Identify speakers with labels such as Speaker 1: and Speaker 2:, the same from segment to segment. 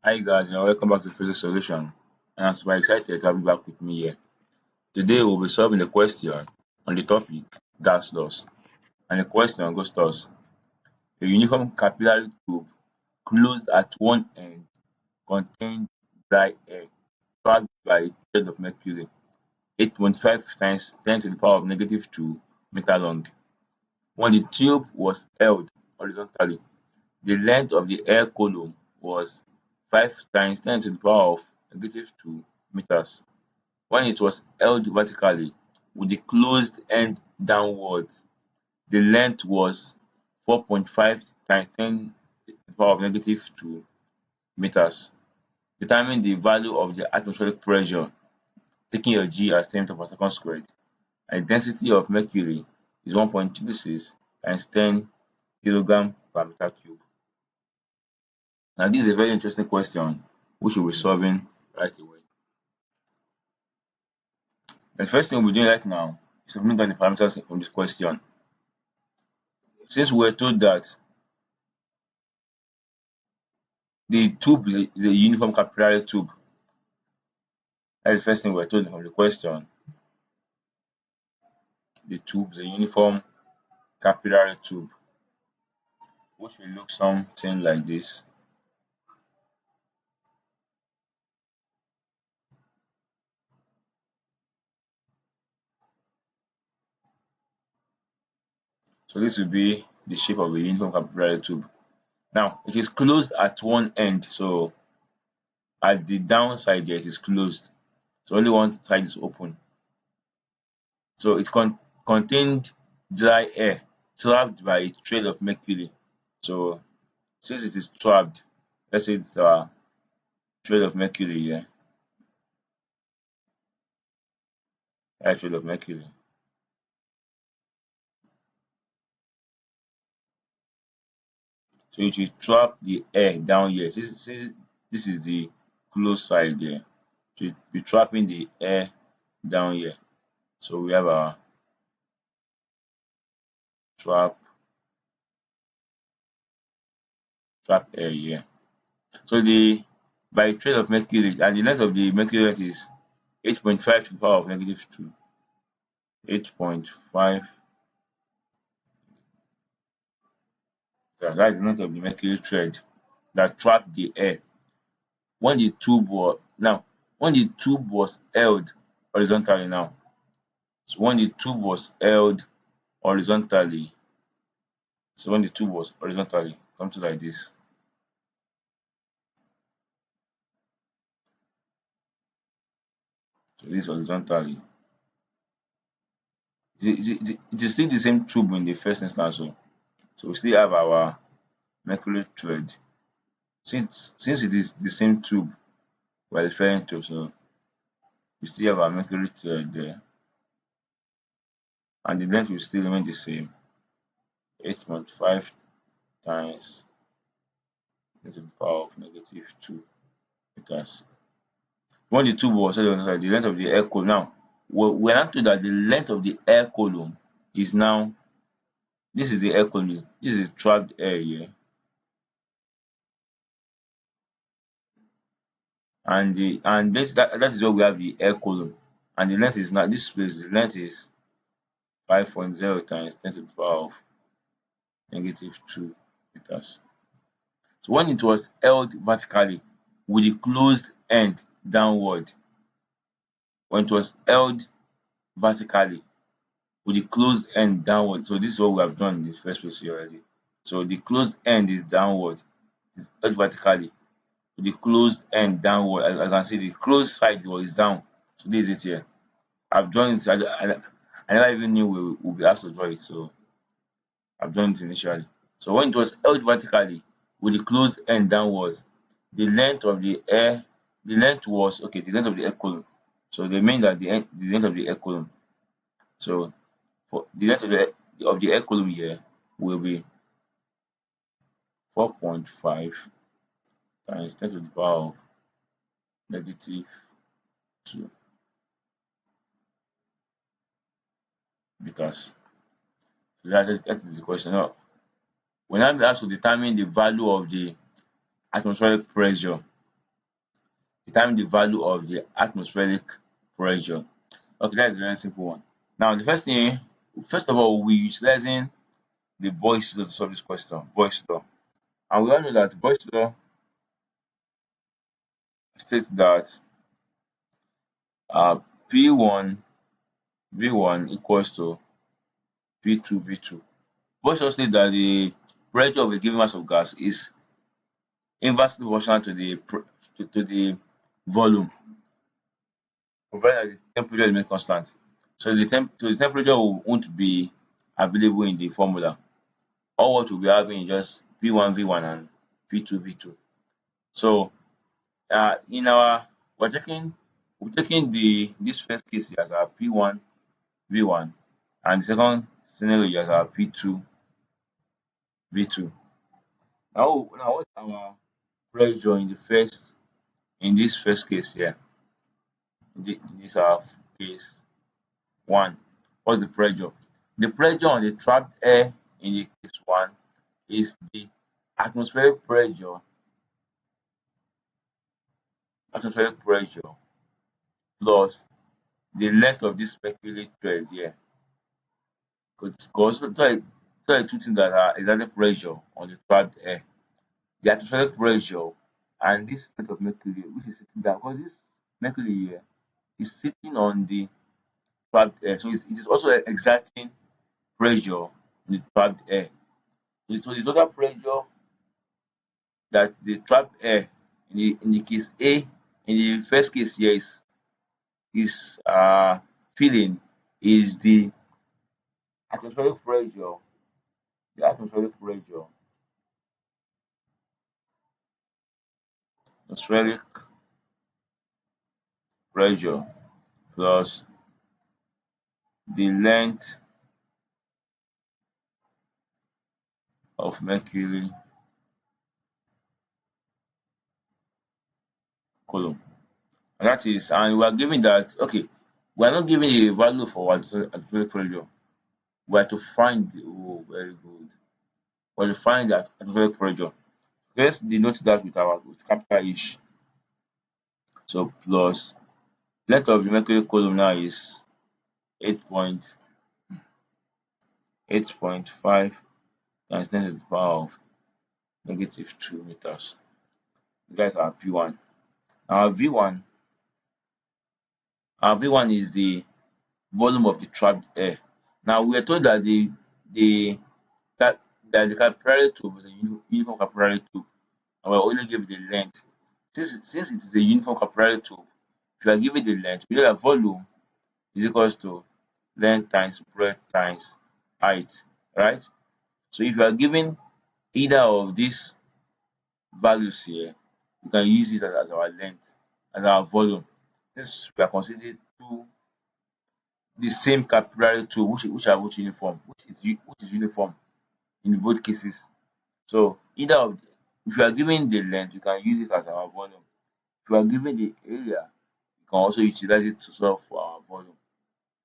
Speaker 1: Hi guys, welcome back to Physics Solution. And I'm super excited to have you back with me here. Today we'll be solving a question on the topic gas loss. And the question goes thus: a uniform capillary tube closed at one end contained dry air packed by a thread of mercury 8.5 times 10 to the power of negative 2 meter long. When the tube was held horizontally, the length of the air column was 5 times 10 to the power of negative 2 meters. When it was held vertically with the closed end downwards, the length was 4.5 times 10 to the power of negative 2 meters. Determine the value of the atmospheric pressure, taking your G as 10 meters per second squared, and the density of mercury is 1.36 times 10 kilogram per meter cube. Now, this is a very interesting question which we'll be solving right away. The first thing we'll be doing right now is to bring down the parameters from this question. Since we're told that the tube is a uniform capillary tube, that's the first thing we're told from the question. The tube is a uniform capillary tube, which will look something like this. So this will be the shape of a uniform capillary tube. Now, it is closed at one end, so at the downside there, it is closed. So only one side is open. So it contained dry air trapped by a trail of mercury. So since it is trapped, let's say it's a trail of mercury here. A trail of mercury. So it will trap the air down here. This is the closed side here. It will be trapping the air down here. So we have our trap air here. So the by trail of mercury, and the length of the mercury is 8.5 to the power of negative 2. 8.5. That's the length of the mercury thread that trapped the air when the tube was held horizontally now. So when the tube was held horizontally, something like this. So this horizontally. It is still the same tube in the first instance. So we still have our mercury thread. Since it is the same tube we're referring to, so we still have our mercury thread there. And the length will still remain the same. 8.5 times 10 to the power of negative 2 meters. When the tube was held on the length of the air column, now we're not told that the length of the air column is now, this is the air column, this is trapped air here, and that is where we have the air column, and the length is now this place. The length is 5.0 times 10 to the power of negative 2 meters. So when it was held vertically with the closed end downward, when it was held vertically with the closed end downward, so this is what we have done in the first place here already. So the closed end is downward, it's held vertically with the closed end downward. As I can see, the closed side is down. So this is it here. I've drawn it. I never even knew we would be asked to draw it, so I've drawn it initially. So when it was held vertically with the closed end downwards, the length of the air, the length was okay. The length of the air column. So they mean that the length of the air column. So for the length of the air column here will be 4.5 times 10 to the power of negative 2 meters. So that is the question. Now, we're now asked to determine the value of the atmospheric pressure determine the value of the atmospheric pressure. Okay, that is a very simple one. Now, the first of all, we're utilizing the Boy's law to solve this question. Boy's law. And we all know that Boy's law states that uh, P1 V1 equals to P2 V2. Boy's law states that the pressure of a given mass of gas is inversely proportional to the volume, provided that the temperature remains constant. So the temperature won't be available in the formula. All what we'll be having is just P1 V1 and P2 V2. So in our we're taking the this first case here as our P1 V1 and the second scenario here as our P2 V2. Now what's our pressure in this first case here? In this our case one. What's the pressure? The pressure on the trapped air in the case one is the atmospheric pressure atmospheric pressure plus the length of this mercury thread here. Because those are two things that are exerting pressure on the trapped air. The atmospheric pressure and this length of mercury which is sitting down, because this mercury here is sitting on the trapped air, so it is also exerting pressure on the trapped air. So the total pressure that the trapped air in the case A, in the first case here is feeling is the atmospheric pressure, the atmospheric pressure, atmospheric pressure plus the length of mercury column. And that is, and we are giving that, okay, we are not giving a value for atmospheric pressure. We are to find, oh, very good. We are to find that atmospheric pressure. Let's denote that with capital H. So plus length of the mercury column now is 8.5 times 10 to the power of -2 meters. That's our P1. Our V1, our V1 is the volume of the trapped air. Now we are told that the that that the capillary tube is a uniform capillary tube, and we're only given the length. Since it is a uniform capillary tube, if you are given the length, we know that volume is equals to length times breadth times height, right? So if you are given either of these values here, we can use this as our length and our volume. Since we are considering two the same capillary tube which are both uniform, which is uniform in both cases. So either of if you are given the length, you can use it as our volume. If you are given the area, you can also utilize it to solve for our volume.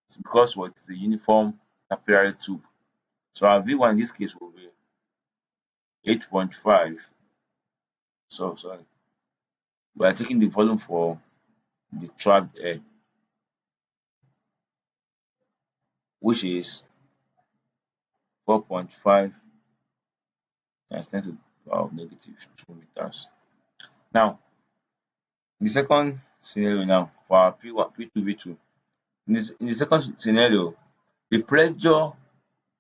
Speaker 1: It's because what is a uniform capillary tube. So our V1 in this case will be 8.5. So sorry. We are taking the volume for the trapped air, which is 4.5 times 10 to the power of -2 meters. Now, the second scenario now for our P1, P2, V2. In the second scenario, the pressure,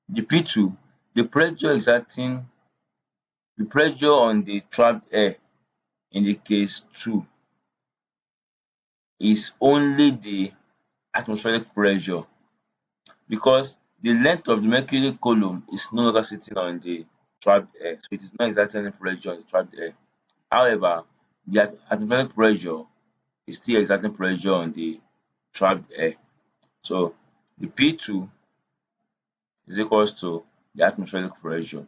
Speaker 1: the P2, the pressure exerting the pressure on the trapped air in the case 2 is only the atmospheric pressure because the length of the mercury column is no longer sitting on the trapped air, so it is not exerting any pressure on the trapped air. However, the atmospheric pressure is still exerting pressure on the trapped air. So the P2 is equals to the atmospheric pressure.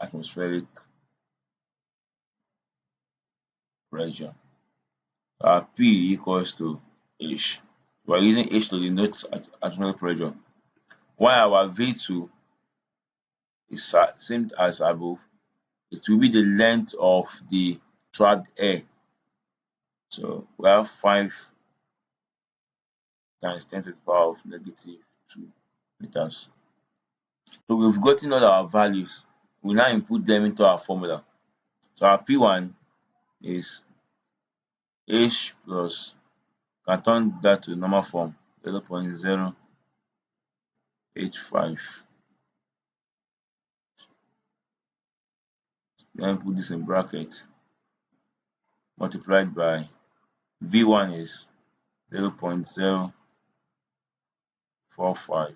Speaker 1: Atmospheric pressure. P equals to H. We are using H to denote atmospheric pressure. While our V2 is same as above, It will be the length of the trapped air. So we have 5 times 10 to the power of negative 2 meters. So we've gotten all our values. We now input them into our formula. So our P1 is H plus, can turn that to normal form, 0.085. Then put this in bracket, multiplied by V1 is 0.045.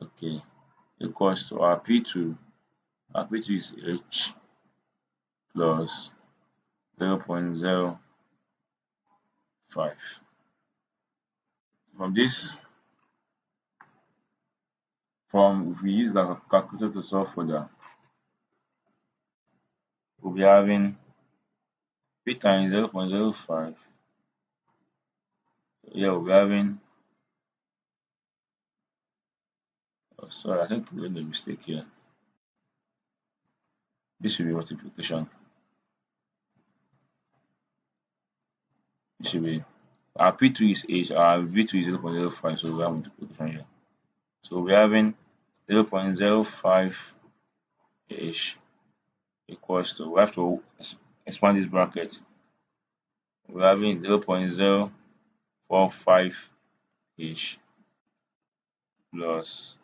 Speaker 1: Okay, equals to our P2. Our P2 is H plus 0.05. From this, if we use the calculator to solve for that, we'll be having P times 0.05. Yeah, we'll be having, oh, sorry, I think we made a mistake here. This should be multiplication. It should be, our P2 is H, our V2 is 0.05, so we have multiplication here. So we're having 0.05 H equals to, we have to expand this bracket. We're having 0.045 H plus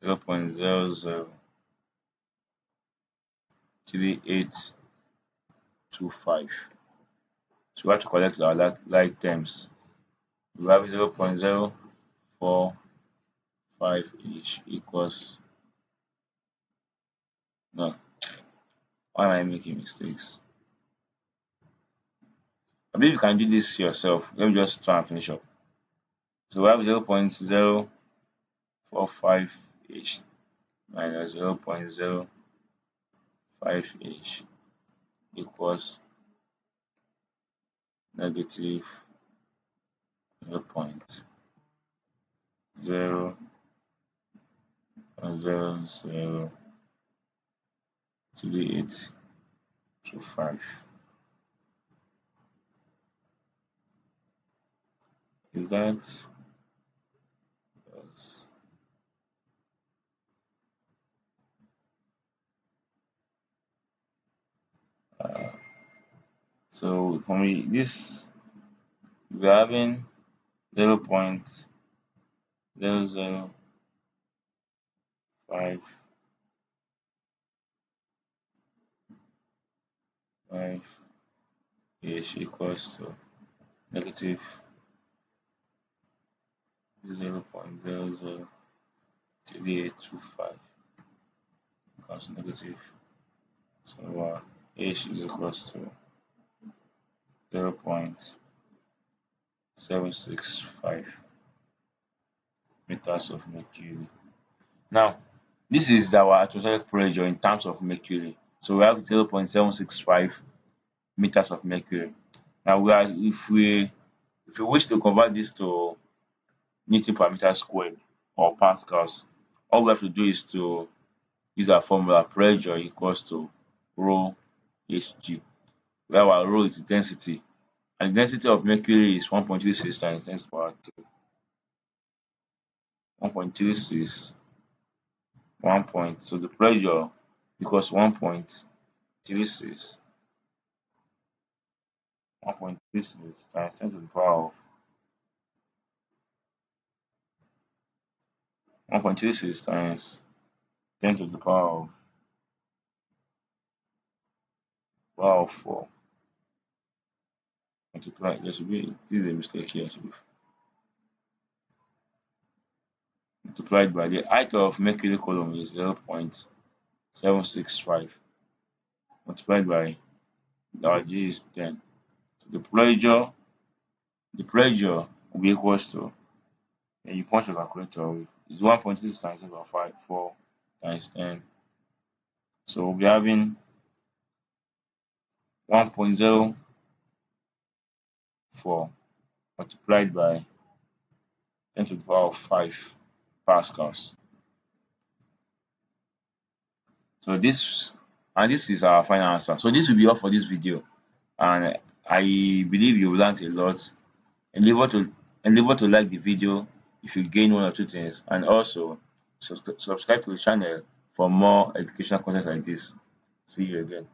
Speaker 1: 0.003825. So we have to collect our like terms. We have 0.045 equals, no, why am I making mistakes? I believe you can do this yourself. Let me just try and finish up. So we have 0.045 minus 0.05 equals negative 0.0003825. Is that yes. So for me, this, we're having 0.005 equals to negative 0.003825 equals negative. So H is equals to 0.765 meters of mercury. Now, this is our atmospheric pressure in terms of mercury. So we have 0.765 meters of mercury. Now, if we wish to convert this to Newton per meter squared or pascals, all we have to do is to use our formula, pressure equals to rho Hg, where our rho is the density, and the density of mercury is 1.36 times 10 to the power 3. 1.36, 1 point, so the pressure equals 1.36, 1.36 times 10 to the power of 1.36 times 10 to the power of 4 multiply. There should be, this is a mistake here, should be multiplied by the height of mercury column is 0.765 multiplied by our G is 10. So the pressure will be equals to, and you punch your calculator, is 1.6 times 10 to the power 4 times 10. So we'll be having 1.04 multiplied by 10 to the power of 5 pascals. So this is our final answer. So this will be all for this video, and I believe you learned a lot. Endeavor to endeavor to like the video if you gain one or two things, and also subscribe to the channel for more educational content like this. See you again.